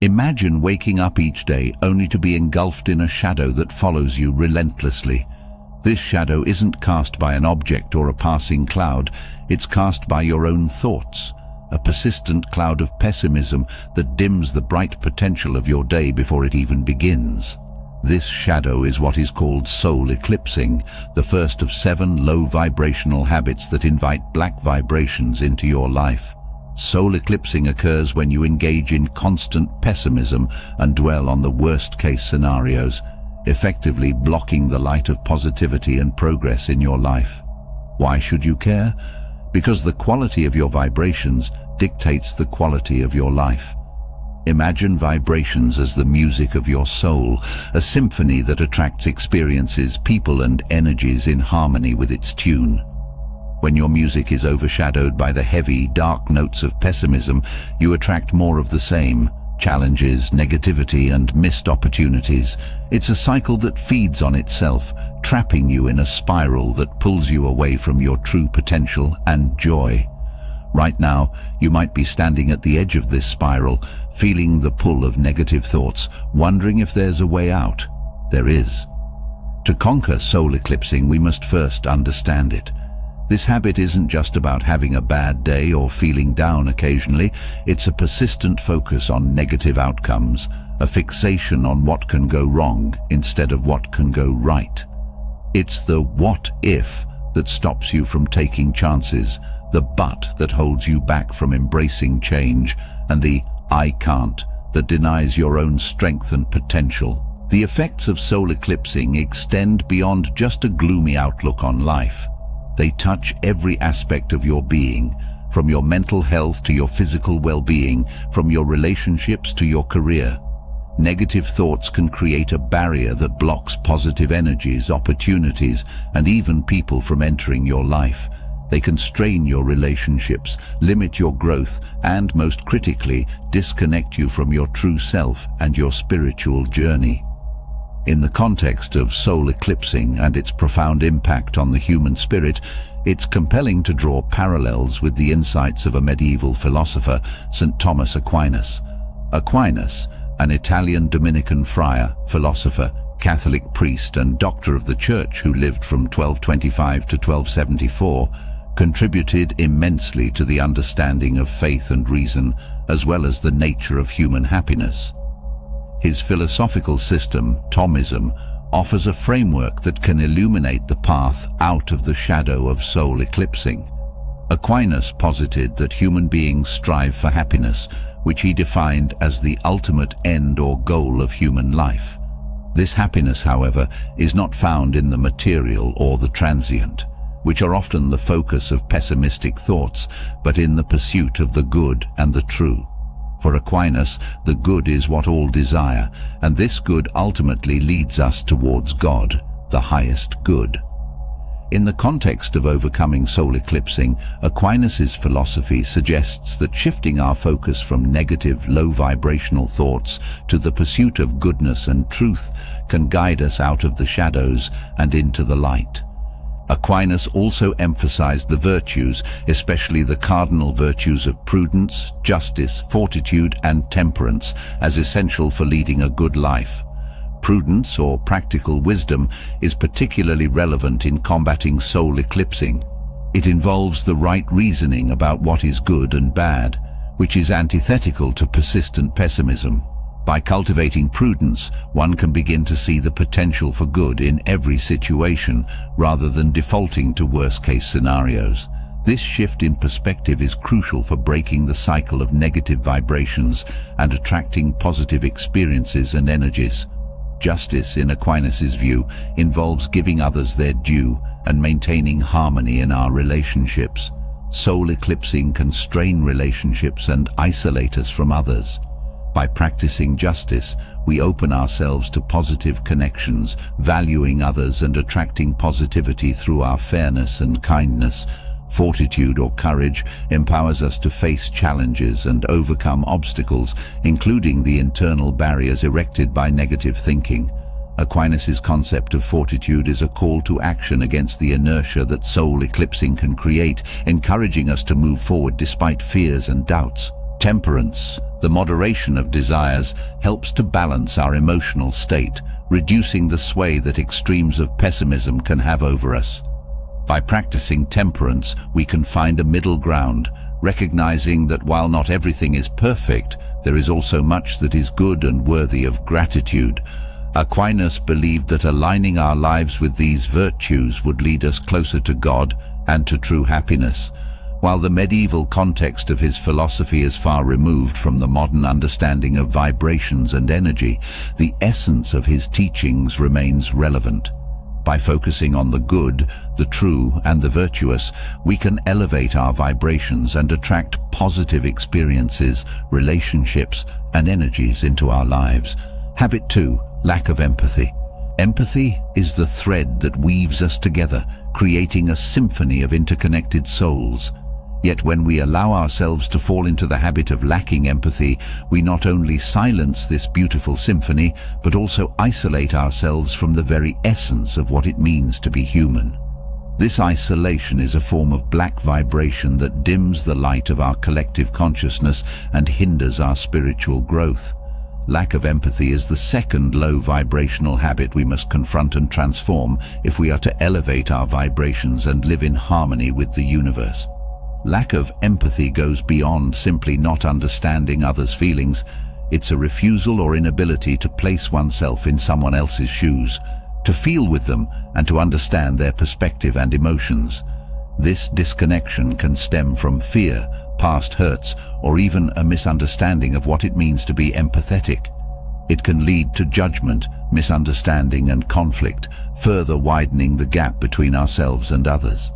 Imagine waking up each day only to be engulfed in a shadow that follows you relentlessly. This shadow isn't cast by an object or a passing cloud, it's cast by your own thoughts, a persistent cloud of pessimism that dims the bright potential of your day before it even begins. This shadow is what is called soul eclipsing, the first of 7 low vibrational habits that invite black vibrations into your life. Soul eclipsing occurs when you engage in constant pessimism and dwell on the worst-case scenarios, effectively blocking the light of positivity and progress in your life. Why should you care? Because the quality of your vibrations dictates the quality of your life. Imagine vibrations as the music of your soul, a symphony that attracts experiences, people and energies in harmony with its tune. When your music is overshadowed by the heavy, dark notes of pessimism, you attract more of the same: challenges, negativity and missed opportunities. It's a cycle that feeds on itself, trapping you in a spiral that pulls you away from your true potential and joy. Right now, you might be standing at the edge of this spiral, feeling the pull of negative thoughts, wondering if there's a way out. There is. To conquer soul eclipsing, we must first understand it. This habit isn't just about having a bad day or feeling down occasionally. It's a persistent focus on negative outcomes, a fixation on what can go wrong instead of what can go right. It's the what if that stops you from taking chances, the but that holds you back from embracing change, and the I can't that denies your own strength and potential. The effects of soul eclipsing extend beyond just a gloomy outlook on life. They touch every aspect of your being, from your mental health to your physical well-being, from your relationships to your career. Negative thoughts can create a barrier that blocks positive energies, opportunities, and even people from entering your life. They can strain your relationships, limit your growth, and, most critically, disconnect you from your true self and your spiritual journey. In the context of soul eclipsing and its profound impact on the human spirit, it's compelling to draw parallels with the insights of a medieval philosopher, St. Thomas Aquinas. Aquinas, an Italian Dominican friar, philosopher, Catholic priest and doctor of the Church who lived from 1225 to 1274, contributed immensely to the understanding of faith and reason, as well as the nature of human happiness. His philosophical system, Thomism, offers a framework that can illuminate the path out of the shadow of soul eclipsing. Aquinas posited that human beings strive for happiness, which he defined as the ultimate end or goal of human life. This happiness, however, is not found in the material or the transient, which are often the focus of pessimistic thoughts, but in the pursuit of the good and the true. For Aquinas, the good is what all desire, and this good ultimately leads us towards God, the highest good. In the context of overcoming soul eclipsing, Aquinas' philosophy suggests that shifting our focus from negative, low-vibrational thoughts to the pursuit of goodness and truth can guide us out of the shadows and into the light. Aquinas also emphasized the virtues, especially the cardinal virtues of prudence, justice, fortitude, and temperance, as essential for leading a good life. Prudence, or practical wisdom, is particularly relevant in combating soul eclipsing. It involves the right reasoning about what is good and bad, which is antithetical to persistent pessimism. By cultivating prudence, one can begin to see the potential for good in every situation, rather than defaulting to worst-case scenarios. This shift in perspective is crucial for breaking the cycle of negative vibrations and attracting positive experiences and energies. Justice, in Aquinas' view, involves giving others their due and maintaining harmony in our relationships. Soul eclipsing can strain relationships and isolate us from others. By practicing justice, we open ourselves to positive connections, valuing others and attracting positivity through our fairness and kindness. Fortitude, or courage, empowers us to face challenges and overcome obstacles, including the internal barriers erected by negative thinking. Aquinas' concept of fortitude is a call to action against the inertia that soul eclipsing can create, encouraging us to move forward despite fears and doubts. Temperance, the moderation of desires, helps to balance our emotional state, reducing the sway that extremes of pessimism can have over us. By practicing temperance, we can find a middle ground, recognizing that while not everything is perfect, there is also much that is good and worthy of gratitude. Aquinas believed that aligning our lives with these virtues would lead us closer to God and to true happiness. While the medieval context of his philosophy is far removed from the modern understanding of vibrations and energy, the essence of his teachings remains relevant. By focusing on the good, the true, and the virtuous, we can elevate our vibrations and attract positive experiences, relationships, and energies into our lives. Habit 2. Lack of empathy. Empathy is the thread that weaves us together, creating a symphony of interconnected souls. Yet when we allow ourselves to fall into the habit of lacking empathy, we not only silence this beautiful symphony, but also isolate ourselves from the very essence of what it means to be human. This isolation is a form of black vibration that dims the light of our collective consciousness and hinders our spiritual growth. Lack of empathy is the second low vibrational habit we must confront and transform if we are to elevate our vibrations and live in harmony with the universe. Lack of empathy goes beyond simply not understanding others' feelings. It's a refusal or inability to place oneself in someone else's shoes, to feel with them and to understand their perspective and emotions. This disconnection can stem from fear, past hurts, or even a misunderstanding of what it means to be empathetic. It can lead to judgment, misunderstanding, and conflict, further widening the gap between ourselves and others.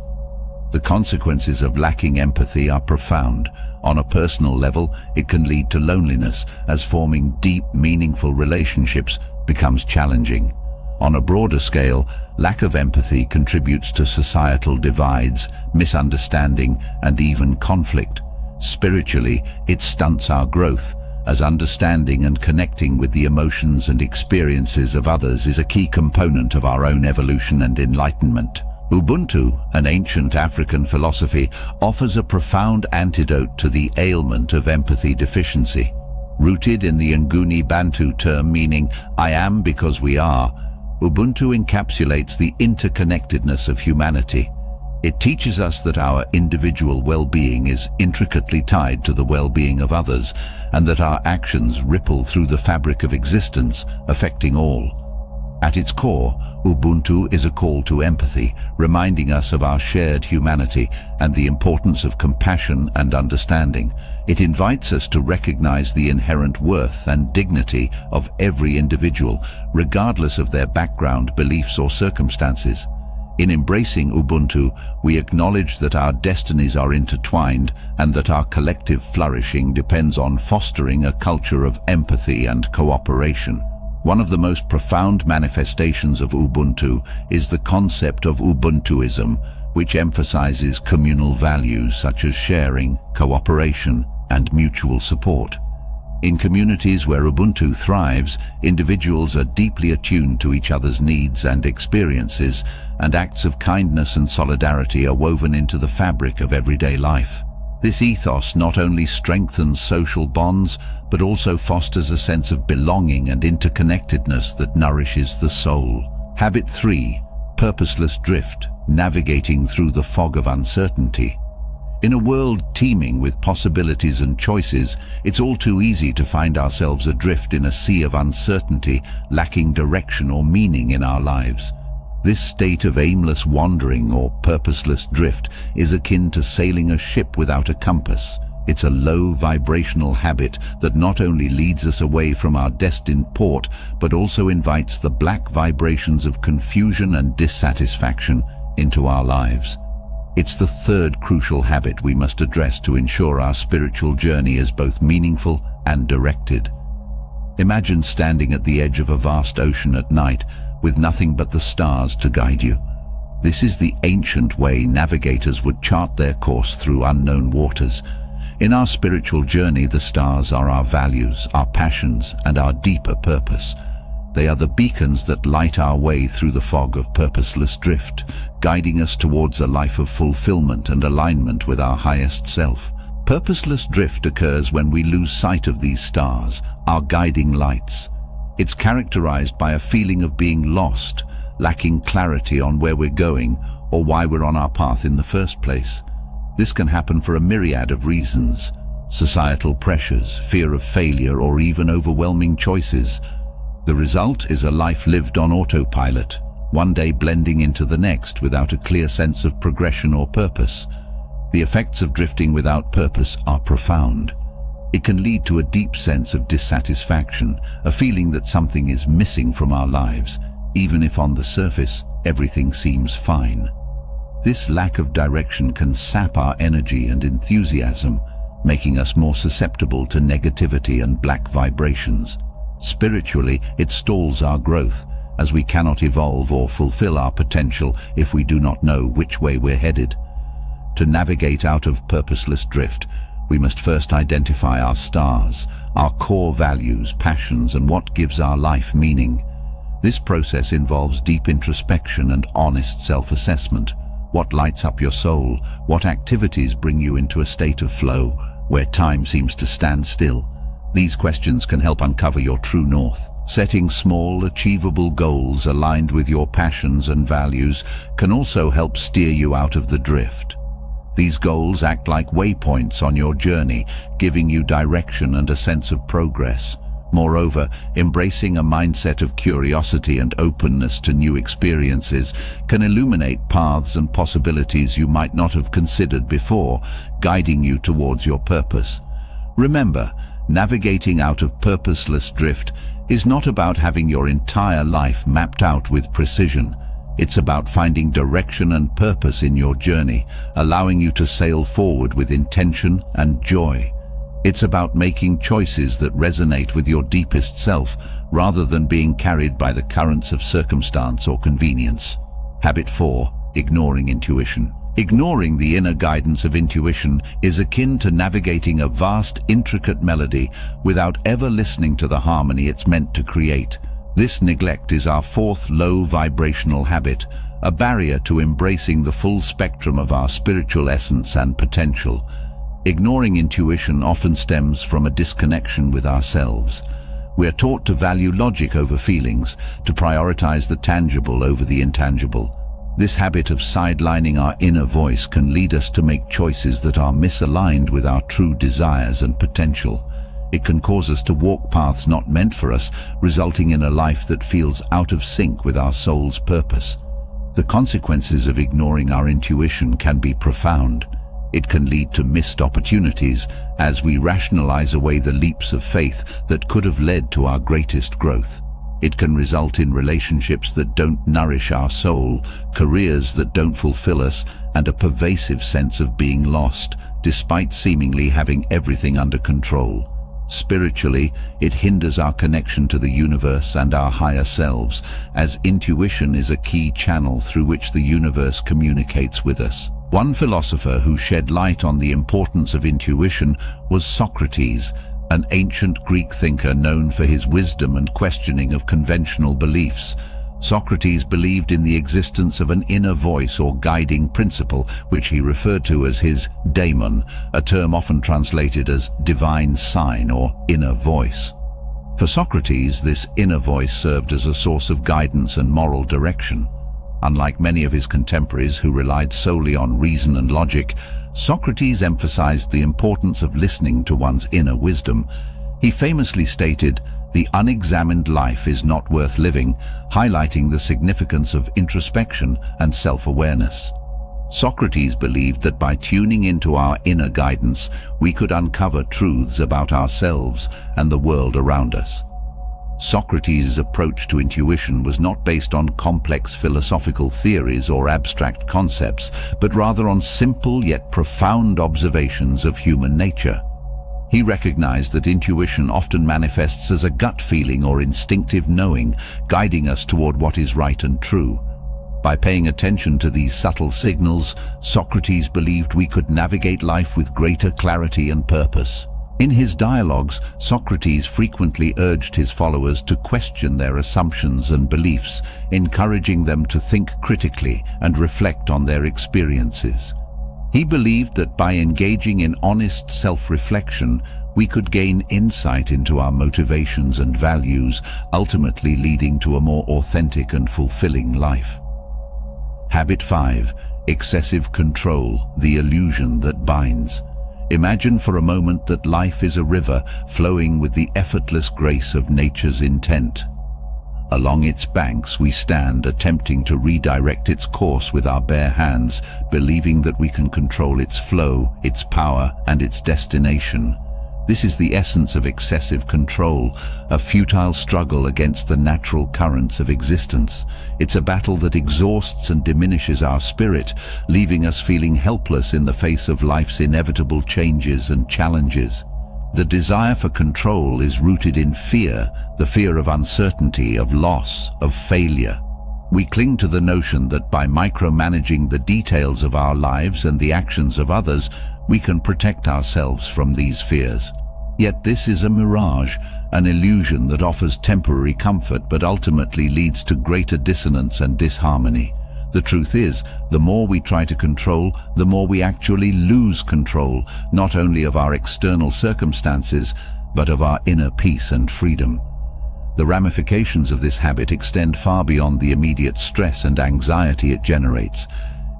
The consequences of lacking empathy are profound. On a personal level, it can lead to loneliness, as forming deep, meaningful relationships becomes challenging. On a broader scale, lack of empathy contributes to societal divides, misunderstanding, and even conflict. Spiritually, it stunts our growth, as understanding and connecting with the emotions and experiences of others is a key component of our own evolution and enlightenment. Ubuntu, an ancient African philosophy, offers a profound antidote to the ailment of empathy deficiency. Rooted in the Nguni Bantu term meaning "I am because we are," Ubuntu encapsulates the interconnectedness of humanity. It teaches us that our individual well-being is intricately tied to the well-being of others, and that our actions ripple through the fabric of existence, affecting all. At its core, Ubuntu is a call to empathy, reminding us of our shared humanity and the importance of compassion and understanding. It invites us to recognize the inherent worth and dignity of every individual, regardless of their background, beliefs, or circumstances. In embracing Ubuntu, we acknowledge that our destinies are intertwined and that our collective flourishing depends on fostering a culture of empathy and cooperation. One of the most profound manifestations of Ubuntu is the concept of Ubuntuism, which emphasizes communal values such as sharing, cooperation, and mutual support. In communities where Ubuntu thrives, individuals are deeply attuned to each other's needs and experiences, and acts of kindness and solidarity are woven into the fabric of everyday life. This ethos not only strengthens social bonds, but also fosters a sense of belonging and interconnectedness that nourishes the soul. Habit 3. Purposeless drift, navigating through the fog of uncertainty. In a world teeming with possibilities and choices, it's all too easy to find ourselves adrift in a sea of uncertainty, lacking direction or meaning in our lives. This state of aimless wandering or purposeless drift is akin to sailing a ship without a compass. It's a low vibrational habit that not only leads us away from our destined port, but also invites the black vibrations of confusion and dissatisfaction into our lives. It's the third crucial habit we must address to ensure our spiritual journey is both meaningful and directed. Imagine standing at the edge of a vast ocean at night, with nothing but the stars to guide you. This is the ancient way navigators would chart their course through unknown waters. In our spiritual journey, the stars are our values, our passions, and our deeper purpose. They are the beacons that light our way through the fog of purposeless drift, guiding us towards a life of fulfillment and alignment with our highest self. Purposeless drift occurs when we lose sight of these stars, our guiding lights. It's characterized by a feeling of being lost, lacking clarity on where we're going or why we're on our path in the first place. This can happen for a myriad of reasons: societal pressures, fear of failure, or even overwhelming choices. The result is a life lived on autopilot, one day blending into the next without a clear sense of progression or purpose. The effects of drifting without purpose are profound. It can lead to a deep sense of dissatisfaction, a feeling that something is missing from our lives, even if on the surface everything seems fine. This lack of direction can sap our energy and enthusiasm, making us more susceptible to negativity and black vibrations. Spiritually, it stalls our growth, as we cannot evolve or fulfill our potential if we do not know which way we're headed. To navigate out of purposeless drift, we must first identify our stars, our core values, passions, and what gives our life meaning. This process involves deep introspection and honest self-assessment. What lights up your soul? What activities bring you into a state of flow, where time seems to stand still? These questions can help uncover your true north. Setting small, achievable goals aligned with your passions and values can also help steer you out of the drift. These goals act like waypoints on your journey, giving you direction and a sense of progress. Moreover, embracing a mindset of curiosity and openness to new experiences can illuminate paths and possibilities you might not have considered before, guiding you towards your purpose. Remember, navigating out of purposeless drift is not about having your entire life mapped out with precision. It's about finding direction and purpose in your journey, allowing you to sail forward with intention and joy. It's about making choices that resonate with your deepest self, rather than being carried by the currents of circumstance or convenience. Habit 4. Ignoring intuition. Ignoring the inner guidance of intuition is akin to navigating a vast, intricate melody without ever listening to the harmony it's meant to create. This neglect is our fourth low vibrational habit, a barrier to embracing the full spectrum of our spiritual essence and potential. Ignoring intuition often stems from a disconnection with ourselves. We are taught to value logic over feelings, to prioritize the tangible over the intangible. This habit of sidelining our inner voice can lead us to make choices that are misaligned with our true desires and potential. It can cause us to walk paths not meant for us, resulting in a life that feels out of sync with our soul's purpose. The consequences of ignoring our intuition can be profound. It can lead to missed opportunities as we rationalize away the leaps of faith that could have led to our greatest growth. It can result in relationships that don't nourish our soul, careers that don't fulfill us, and a pervasive sense of being lost, despite seemingly having everything under control. Spiritually, it hinders our connection to the universe and our higher selves, as intuition is a key channel through which the universe communicates with us. One philosopher who shed light on the importance of intuition was Socrates, an ancient Greek thinker known for his wisdom and questioning of conventional beliefs. Socrates believed in the existence of an inner voice or guiding principle, which he referred to as his daemon, a term often translated as divine sign or inner voice. For Socrates, this inner voice served as a source of guidance and moral direction. Unlike many of his contemporaries who relied solely on reason and logic, Socrates emphasized the importance of listening to one's inner wisdom. He famously stated, "The unexamined life is not worth living," highlighting the significance of introspection and self-awareness. Socrates believed that by tuning into our inner guidance, we could uncover truths about ourselves and the world around us. Socrates' approach to intuition was not based on complex philosophical theories or abstract concepts, but rather on simple yet profound observations of human nature. He recognized that intuition often manifests as a gut feeling or instinctive knowing, guiding us toward what is right and true. By paying attention to these subtle signals, Socrates believed we could navigate life with greater clarity and purpose. In his dialogues, Socrates frequently urged his followers to question their assumptions and beliefs, encouraging them to think critically and reflect on their experiences. He believed that by engaging in honest self-reflection, we could gain insight into our motivations and values, ultimately leading to a more authentic and fulfilling life. Habit 5. Excessive control, the illusion that binds. Imagine for a moment that life is a river flowing with the effortless grace of nature's intent. Along its banks we stand, attempting to redirect its course with our bare hands, believing that we can control its flow, its power, and its destination. This is the essence of excessive control, a futile struggle against the natural currents of existence. It's a battle that exhausts and diminishes our spirit, leaving us feeling helpless in the face of life's inevitable changes and challenges. The desire for control is rooted in fear, the fear of uncertainty, of loss, of failure. We cling to the notion that by micromanaging the details of our lives and the actions of others, we can protect ourselves from these fears. Yet this is a mirage, an illusion that offers temporary comfort but ultimately leads to greater dissonance and disharmony. The truth is, the more we try to control, the more we actually lose control, not only of our external circumstances, but of our inner peace and freedom. The ramifications of this habit extend far beyond the immediate stress and anxiety it generates.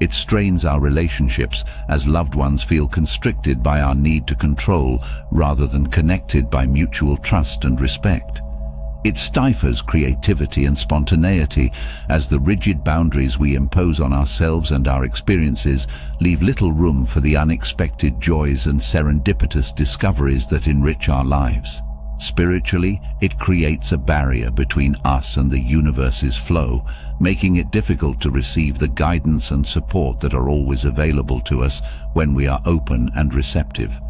It strains our relationships as loved ones feel constricted by our need to control rather than connected by mutual trust and respect. It stifles creativity and spontaneity as the rigid boundaries we impose on ourselves and our experiences leave little room for the unexpected joys and serendipitous discoveries that enrich our lives. Spiritually, it creates a barrier between us and the universe's flow, making it difficult to receive the guidance and support that are always available to us when we are open and receptive.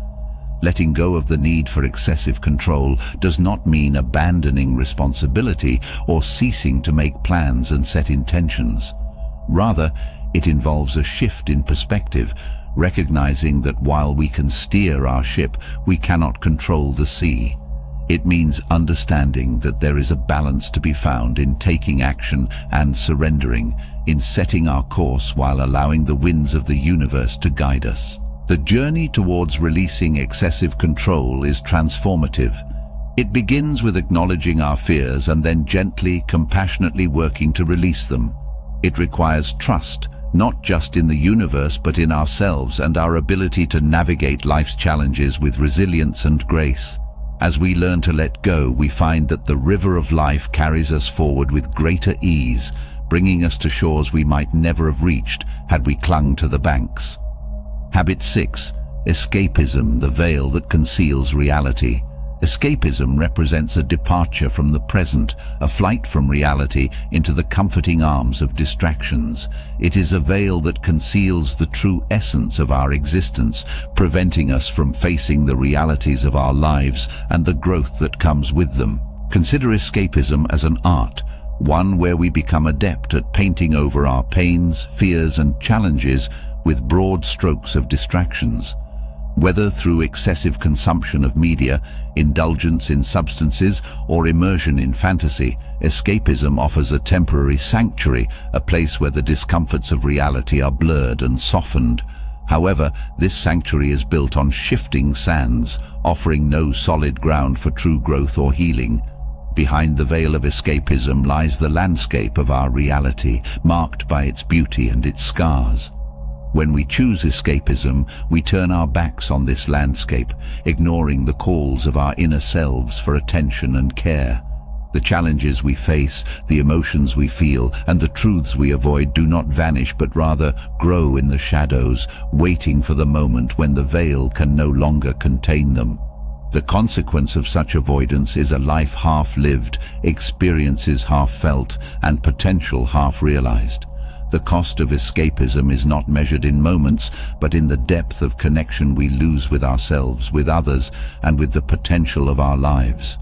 Letting go of the need for excessive control does not mean abandoning responsibility or ceasing to make plans and set intentions. Rather, it involves a shift in perspective, recognizing that while we can steer our ship, we cannot control the sea. It means understanding that there is a balance to be found in taking action and surrendering, in setting our course while allowing the winds of the universe to guide us. The journey towards releasing excessive control is transformative. It begins with acknowledging our fears and then gently, compassionately working to release them. It requires trust, not just in the universe but in ourselves and our ability to navigate life's challenges with resilience and grace. As we learn to let go, we find that the river of life carries us forward with greater ease, bringing us to shores we might never have reached had we clung to the banks. Habit 6. Escapism, the veil that conceals reality. Escapism represents a departure from the present, a flight from reality into the comforting arms of distractions. It is a veil that conceals the true essence of our existence, preventing us from facing the realities of our lives and the growth that comes with them. Consider escapism as an art, one where we become adept at painting over our pains, fears, and challenges with broad strokes of distractions. Whether through excessive consumption of media, indulgence in substances, or immersion in fantasy, escapism offers a temporary sanctuary, a place where the discomforts of reality are blurred and softened. However, this sanctuary is built on shifting sands, offering no solid ground for true growth or healing. Behind the veil of escapism lies the landscape of our reality, marked by its beauty and its scars. When we choose escapism, we turn our backs on this landscape, ignoring the calls of our inner selves for attention and care. The challenges we face, the emotions we feel, and the truths we avoid do not vanish but rather grow in the shadows, waiting for the moment when the veil can no longer contain them. The consequence of such avoidance is a life half-lived, experiences half-felt, and potential half-realized. The cost of escapism is not measured in moments, but in the depth of connection we lose with ourselves, with others, and with the potential of our lives.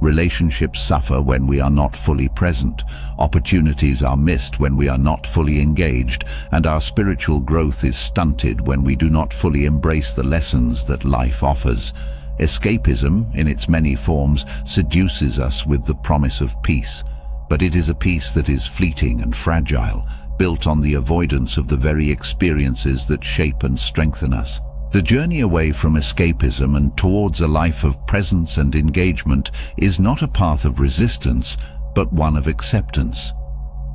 Relationships suffer when we are not fully present, opportunities are missed when we are not fully engaged, and our spiritual growth is stunted when we do not fully embrace the lessons that life offers. Escapism, in its many forms, seduces us with the promise of peace, but it is a peace that is fleeting and fragile. built on the avoidance of the very experiences that shape and strengthen us. The journey away from escapism and towards a life of presence and engagement is not a path of resistance, but one of acceptance.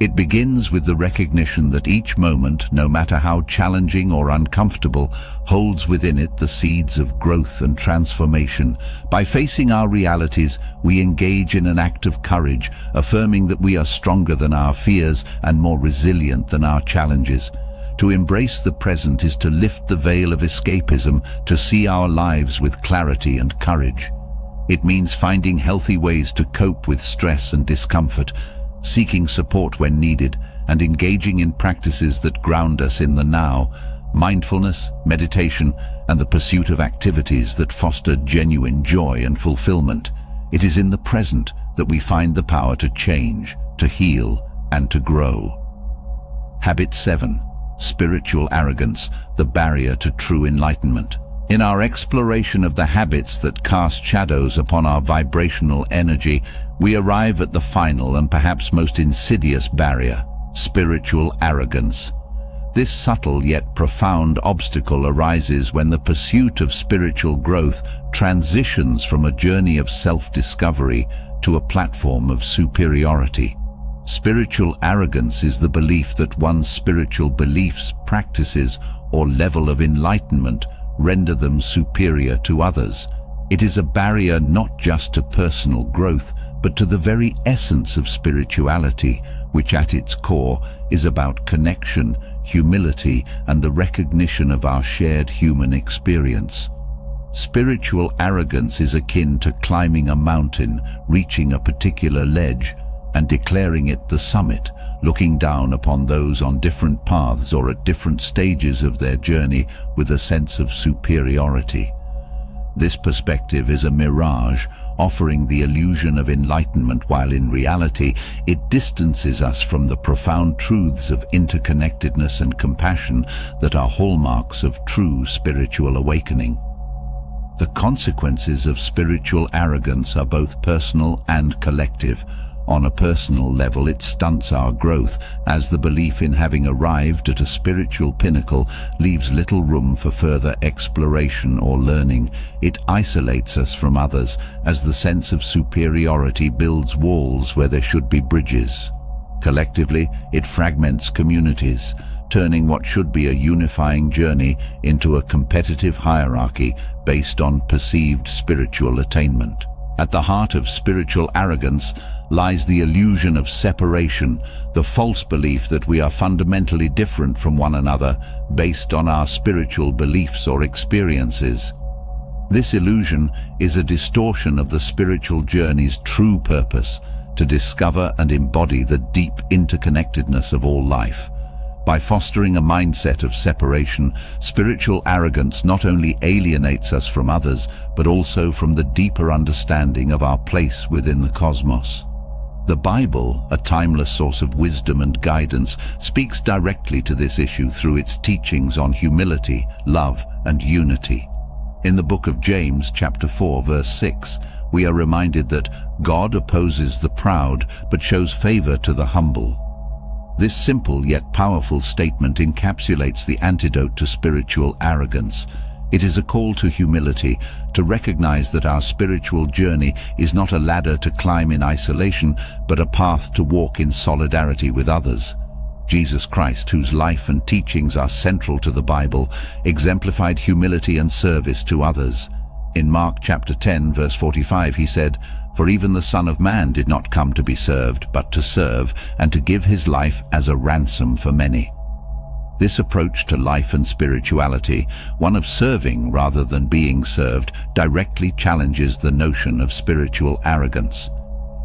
It begins with the recognition that each moment, no matter how challenging or uncomfortable, holds within it the seeds of growth and transformation. By facing our realities, we engage in an act of courage, affirming that we are stronger than our fears and more resilient than our challenges. To embrace the present is to lift the veil of escapism, to see our lives with clarity and courage. It means finding healthy ways to cope with stress and discomfort, seeking support when needed, and engaging in practices that ground us in the now, mindfulness, meditation, and the pursuit of activities that foster genuine joy and fulfillment. It is in the present that we find the power to change, to heal, and to grow. Habit 7. Spiritual arrogance, the barrier to true enlightenment. In our exploration of the habits that cast shadows upon our vibrational energy, we arrive at the final and perhaps most insidious barrier: spiritual arrogance. This subtle yet profound obstacle arises when the pursuit of spiritual growth transitions from a journey of self-discovery to a platform of superiority. Spiritual arrogance is the belief that one's spiritual beliefs, practices, or level of enlightenment render them superior to others. It is a barrier not just to personal growth, but to the very essence of spirituality, which at its core is about connection, humility, and the recognition of our shared human experience. Spiritual arrogance is akin to climbing a mountain, reaching a particular ledge, and declaring it the summit, looking down upon those on different paths or at different stages of their journey with a sense of superiority. This perspective is a mirage, offering the illusion of enlightenment, while in reality it distances us from the profound truths of interconnectedness and compassion that are hallmarks of true spiritual awakening. The consequences of spiritual arrogance are both personal and collective. On a personal level, it stunts our growth, as the belief in having arrived at a spiritual pinnacle leaves little room for further exploration or learning. It isolates us from others, as the sense of superiority builds walls where there should be bridges. Collectively, it fragments communities, turning what should be a unifying journey into a competitive hierarchy based on perceived spiritual attainment. At the heart of spiritual arrogance lies the illusion of separation, the false belief that we are fundamentally different from one another based on our spiritual beliefs or experiences. This illusion is a distortion of the spiritual journey's true purpose, to discover and embody the deep interconnectedness of all life. By fostering a mindset of separation, spiritual arrogance not only alienates us from others, but also from the deeper understanding of our place within the cosmos. The Bible, a timeless source of wisdom and guidance, speaks directly to this issue through its teachings on humility, love, and unity. In the book of James, chapter 4, verse 6, we are reminded that God opposes the proud, but shows favor to the humble. This simple yet powerful statement encapsulates the antidote to spiritual arrogance. It is a call to humility, to recognize that our spiritual journey is not a ladder to climb in isolation, but a path to walk in solidarity with others. Jesus Christ, whose life and teachings are central to the Bible, exemplified humility and service to others. In Mark chapter 10, verse 45, he said, "For even the Son of Man did not come to be served, but to serve, and to give his life as a ransom for many." This approach to life and spirituality, one of serving rather than being served, directly challenges the notion of spiritual arrogance.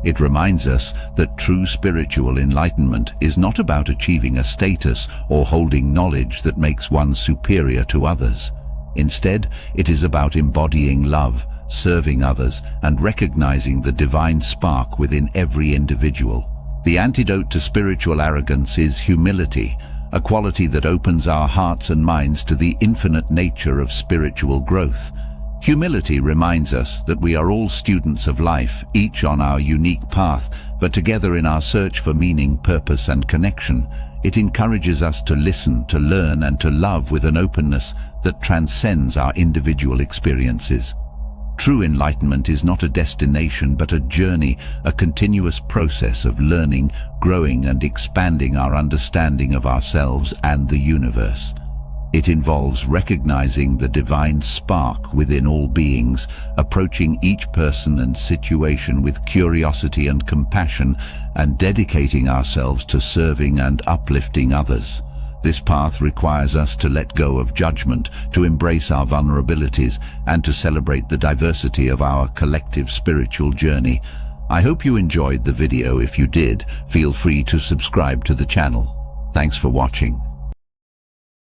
It reminds us that true spiritual enlightenment is not about achieving a status or holding knowledge that makes one superior to others. Instead, it is about embodying love, serving others, and recognizing the divine spark within every individual. The antidote to spiritual arrogance is humility, a quality that opens our hearts and minds to the infinite nature of spiritual growth. Humility reminds us that we are all students of life, each on our unique path, but together in our search for meaning, purpose, and connection. It encourages us to listen, to learn, and to love with an openness that transcends our individual experiences. True enlightenment is not a destination but a journey, a continuous process of learning, growing, and expanding our understanding of ourselves and the universe. It involves recognizing the divine spark within all beings, approaching each person and situation with curiosity and compassion, and dedicating ourselves to serving and uplifting others. This path requires us to let go of judgment, to embrace our vulnerabilities, and to celebrate the diversity of our collective spiritual journey. I hope you enjoyed the video. If you did, feel free to subscribe to the channel. Thanks for watching.